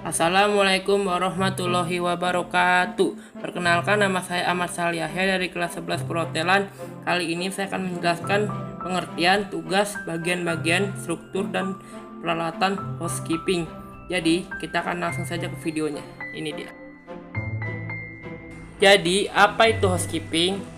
Assalamualaikum warahmatullahi wabarakatuh. Perkenalkan, nama saya Ahmad Saliyahya dari kelas 11 perhotelan. Kali ini saya akan menjelaskan pengertian, tugas, bagian-bagian, struktur, dan peralatan housekeeping. Jadi, kita akan langsung saja ke videonya. Ini dia. Jadi, apa itu housekeeping?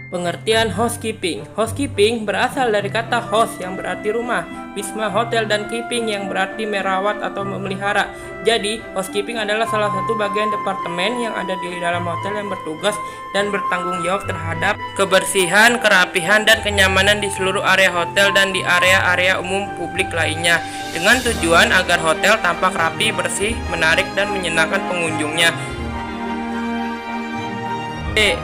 Pengertian housekeeping. Housekeeping berasal dari kata house yang berarti rumah, wisma hotel, dan keeping yang berarti merawat atau memelihara. Jadi, housekeeping adalah salah satu bagian departemen yang ada di dalam hotel yang bertugas dan bertanggung jawab terhadap kebersihan, kerapihan, dan kenyamanan di seluruh area hotel dan di area-area umum publik lainnya, dengan tujuan agar hotel tampak rapi, bersih, menarik, dan menyenangkan pengunjungnya.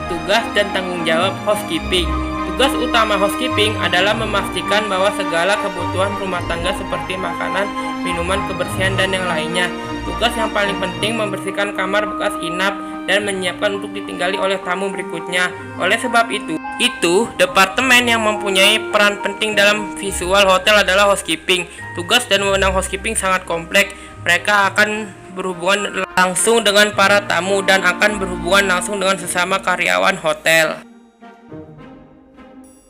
Tugas dan tanggung jawab housekeeping. Tugas utama housekeeping adalah memastikan bahwa segala kebutuhan rumah tangga seperti makanan, minuman, kebersihan, dan yang lainnya. Tugas yang paling penting membersihkan kamar bekas inap dan menyiapkan untuk ditinggali oleh tamu berikutnya. Oleh sebab itu departemen yang mempunyai peran penting dalam visual hotel adalah housekeeping. Tugas dan wewenang housekeeping sangat kompleks. Mereka akan berhubungan langsung dengan para tamu dan akan berhubungan langsung dengan sesama karyawan hotel.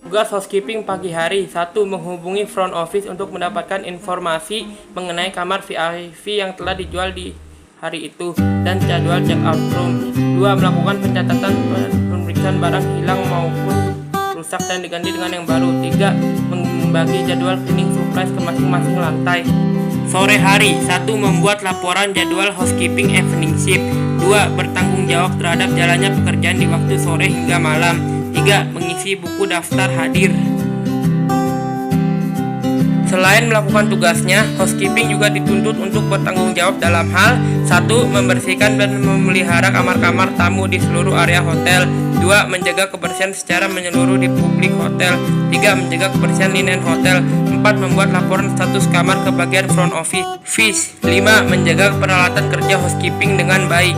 Tugas housekeeping pagi hari. 1. Menghubungi front office untuk mendapatkan informasi mengenai kamar VIP yang telah dijual di hari itu dan jadwal check out room. 2. Melakukan pencatatan pemeriksaan barang hilang maupun rusak dan diganti dengan yang baru. 3. Membagi jadwal cleaning supplies ke masing-masing lantai. Sore hari. 1. Membuat laporan jadwal housekeeping evening shift. 2. Bertanggung jawab terhadap jalannya pekerjaan di waktu sore hingga malam. 3. Mengisi buku daftar hadir. Selain melakukan tugasnya, housekeeping juga dituntut untuk bertanggung jawab dalam hal 1. Membersihkan dan memelihara kamar-kamar tamu di seluruh area hotel. 2. Menjaga kebersihan secara menyeluruh di publik hotel. 3. Menjaga kebersihan linen hotel. 4. Membuat laporan status kamar ke bagian front office. 5. Menjaga peralatan kerja housekeeping dengan baik.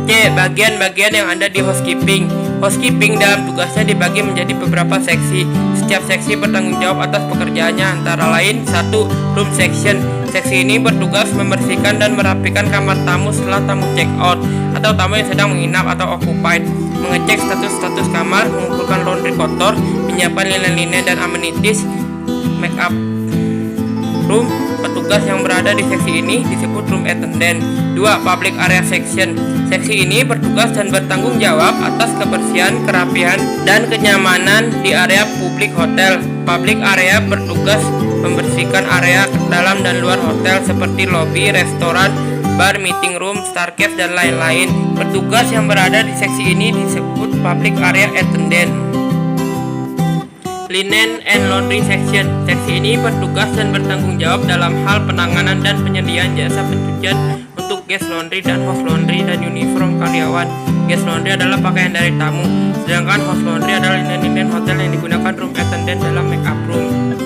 Bagian-bagian yang ada di housekeeping. Housekeeping dalam tugasnya dibagi menjadi beberapa seksi. Setiap seksi bertanggung jawab atas pekerjaannya, antara lain 1. Room section. Seksi ini bertugas membersihkan dan merapikan kamar tamu setelah tamu check out atau tamu yang sedang menginap atau occupied, mengecek status kamar, mengumpulkan laundry kotor, menyiapkan linen-linen dan amenities, make up room. Petugas yang berada di seksi ini disebut room attendant. 2. Public area section. Seksi ini bertugas dan bertanggung jawab atas kebersihan, kerapihan, dan kenyamanan di area publik hotel. Public area bertugas membersihkan area dalam dan luar hotel seperti lobi, restoran, bar, meeting room, staircase, dan lain-lain. Petugas yang berada di seksi ini disebut public area attendant. Linen and laundry section. Seksi ini bertugas dan bertanggung jawab dalam hal penanganan dan penyediaan jasa pencucian untuk guest laundry dan house laundry dan uniform karyawan. Guest laundry adalah pakaian dari tamu, sedangkan house laundry adalah linen-linen hotel yang digunakan room attendant dalam make up room.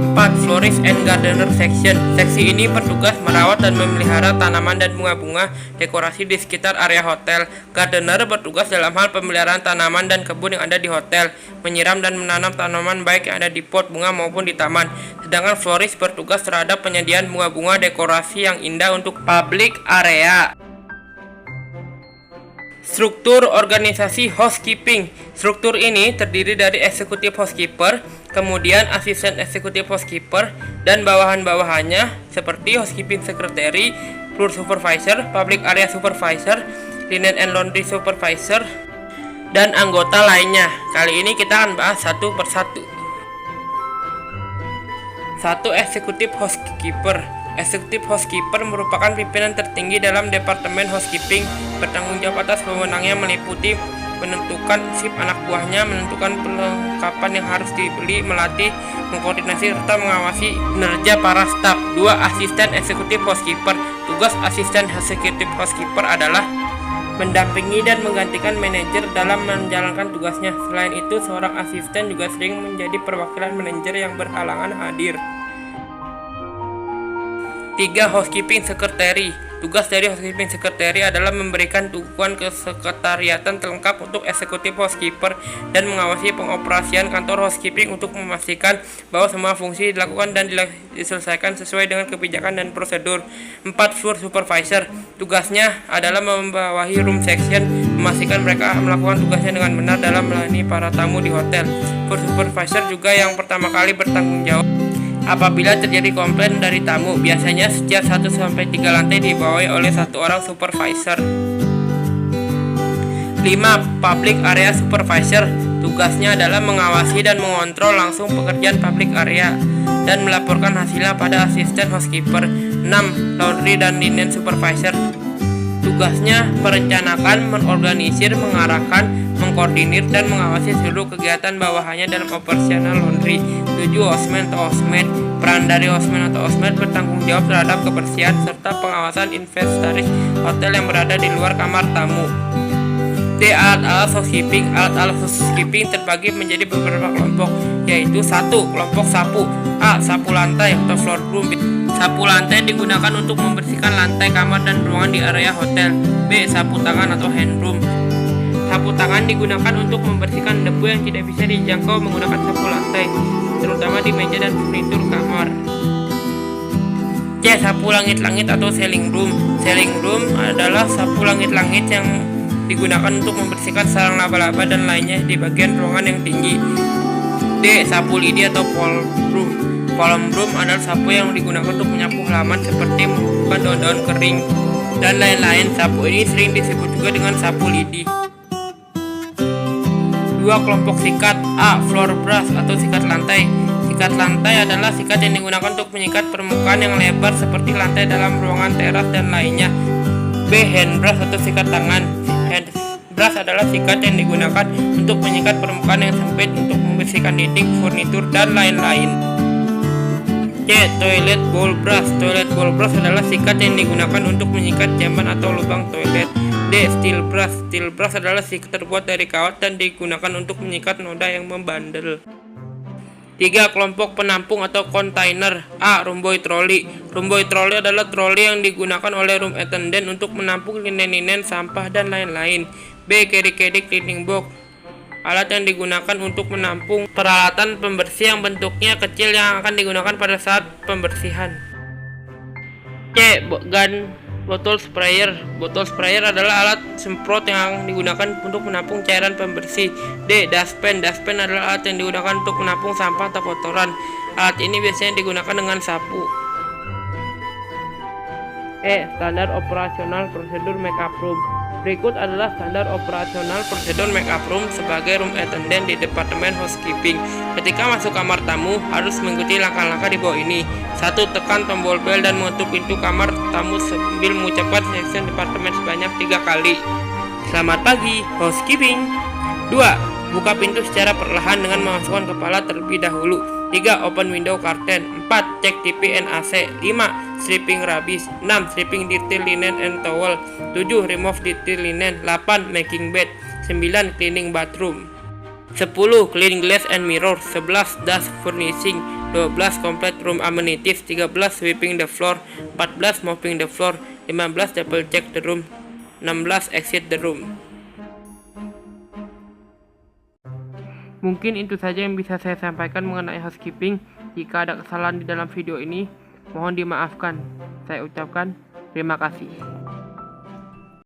4. Florist and gardener section. Seksi ini bertugas merawat dan memelihara tanaman dan bunga-bunga dekorasi di sekitar area hotel. Gardener bertugas dalam hal pemeliharaan tanaman dan kebun yang ada di hotel, menyiram dan menanam tanaman baik yang ada di pot bunga maupun di taman. Sedangkan florist bertugas terhadap penyediaan bunga-bunga dekorasi yang indah untuk public area. Struktur organisasi housekeeping. Struktur ini terdiri dari eksekutif housekeeper, kemudian asisten eksekutif housekeeper, dan bawahan-bawahannya seperti housekeeping secretary, floor supervisor, public area supervisor, linen and laundry supervisor, dan anggota lainnya. Kali ini kita akan bahas satu persatu. 1. Eksekutif housekeeper. Eksekutif housekeeper merupakan pimpinan tertinggi dalam departemen housekeeping, bertanggung jawab atas wewenangnya meliputi menentukan sip anak buahnya, menentukan perlengkapan yang harus dibeli, melatih, mengkoordinasi, serta mengawasi kinerja para staf. 2. Asisten eksekutif housekeeper. Tugas asisten eksekutif housekeeper adalah mendampingi dan menggantikan manajer dalam menjalankan tugasnya. Selain itu, seorang asisten juga sering menjadi perwakilan manajer yang berhalangan hadir. 3. Housekeeping secretary. Tugas dari housekeeping secretary adalah memberikan dukungan kesekretariatan terlengkap untuk eksekutif housekeeper dan mengawasi pengoperasian kantor housekeeping untuk memastikan bahwa semua fungsi dilakukan dan diselesaikan sesuai dengan kebijakan dan prosedur. 4. Floor supervisor. Tugasnya adalah membawahi room section, memastikan mereka melakukan tugasnya dengan benar dalam melayani para tamu di hotel. Floor supervisor juga yang pertama kali bertanggung jawab apabila terjadi komplain dari tamu. Biasanya setiap 1-3 lantai dibawahi oleh satu orang supervisor. 5. Public area supervisor. Tugasnya adalah mengawasi dan mengontrol langsung pekerjaan public area dan melaporkan hasilnya pada asisten housekeeper. 6. Laundry dan linen supervisor. Tugasnya merencanakan, mengorganisir, mengarahkan, mengkoordinir, dan mengawasi seluruh kegiatan bawahannya dalam operasional laundry. 7. Houseman atau housemaid. Peran dari houseman atau housemaid bertanggung jawab terhadap kebersihan serta pengawasan inventaris hotel yang berada di luar kamar tamu. D. Alat-alat housekeeping. Alat-alat housekeeping terbagi menjadi beberapa kelompok, yaitu 1. Kelompok sapu. A. Sapu lantai atau floor broom. Sapu lantai digunakan untuk membersihkan lantai kamar dan ruangan di area hotel. B. Sapu tangan atau hand broom. Sapu tangan digunakan untuk membersihkan debu yang tidak bisa dijangkau menggunakan sapu lantai, terutama di meja dan furnitur kamar. C. Sapu langit-langit atau ceiling broom. Ceiling broom adalah sapu langit-langit yang digunakan untuk membersihkan sarang laba-laba dan lainnya di bagian ruangan yang tinggi. D. Sapu lidi atau palm broom. Palm broom adalah sapu yang digunakan untuk menyapu halaman seperti membuka daun-daun kering dan lain-lain. Sapu ini sering disebut juga dengan sapu lidi. 2. Kelompok sikat. A. Floor brush atau sikat lantai. Sikat lantai adalah sikat yang digunakan untuk menyikat permukaan yang lebar seperti lantai dalam ruangan, teras, dan lainnya. B. Hand brush atau sikat tangan. Hand brush adalah sikat yang digunakan untuk menyikat permukaan yang sempit untuk membersihkan dinding, furnitur, dan lain-lain. C. Toilet bowl brush. Toilet bowl brush adalah sikat yang digunakan untuk menyikat jamban atau lubang toilet. D. Steel brush. Steel brush adalah sikat terbuat dari kawat dan digunakan untuk menyikat noda yang membandel. 3. Kelompok penampung atau kontainer. A. Rumboy troli. Rumboy troli adalah troli yang digunakan oleh room attendant untuk menampung linen-linen, sampah, dan lain-lain. B. Carry cleaning box. Alat yang digunakan untuk menampung peralatan pembersih yang bentuknya kecil yang akan digunakan pada saat pembersihan. C. Gun bottle sprayer. Bottle sprayer adalah alat semprot yang digunakan untuk menampung cairan pembersih. D. Dustpan. Dustpan adalah alat yang digunakan untuk menampung sampah atau kotoran. Alat ini biasanya digunakan dengan sapu. E. Standar operasional prosedur makeup room. Berikut adalah standar operasional prosedur makeup room sebagai room attendant di departemen housekeeping. Ketika masuk kamar tamu, harus mengikuti langkah-langkah di bawah ini. 1. Tekan tombol bel dan mengetuk pintu kamar tamu sambil mengucapkan section departemen sebanyak 3 kali. Selamat pagi, housekeeping. 2. Buka pintu secara perlahan dengan memasukkan kepala terlebih dahulu. 3. Open window curtain. 4. Cek TV and AC. 5. Stripping rubbish. 6. Stripping detail linen and towel. 7. Remove detail linen. 8. Making bed. 9. Cleaning bathroom. 10. Clean glass and mirror. 11. Dust furnishing. 12. Complete room amenities. 13. Sweeping the floor. 14. Mopping the floor. 15. Double check the room. 16. Exit the room. Mungkin itu saja yang bisa saya sampaikan mengenai housekeeping. Jika ada kesalahan di dalam video ini, mohon dimaafkan. Saya ucapkan terima kasih.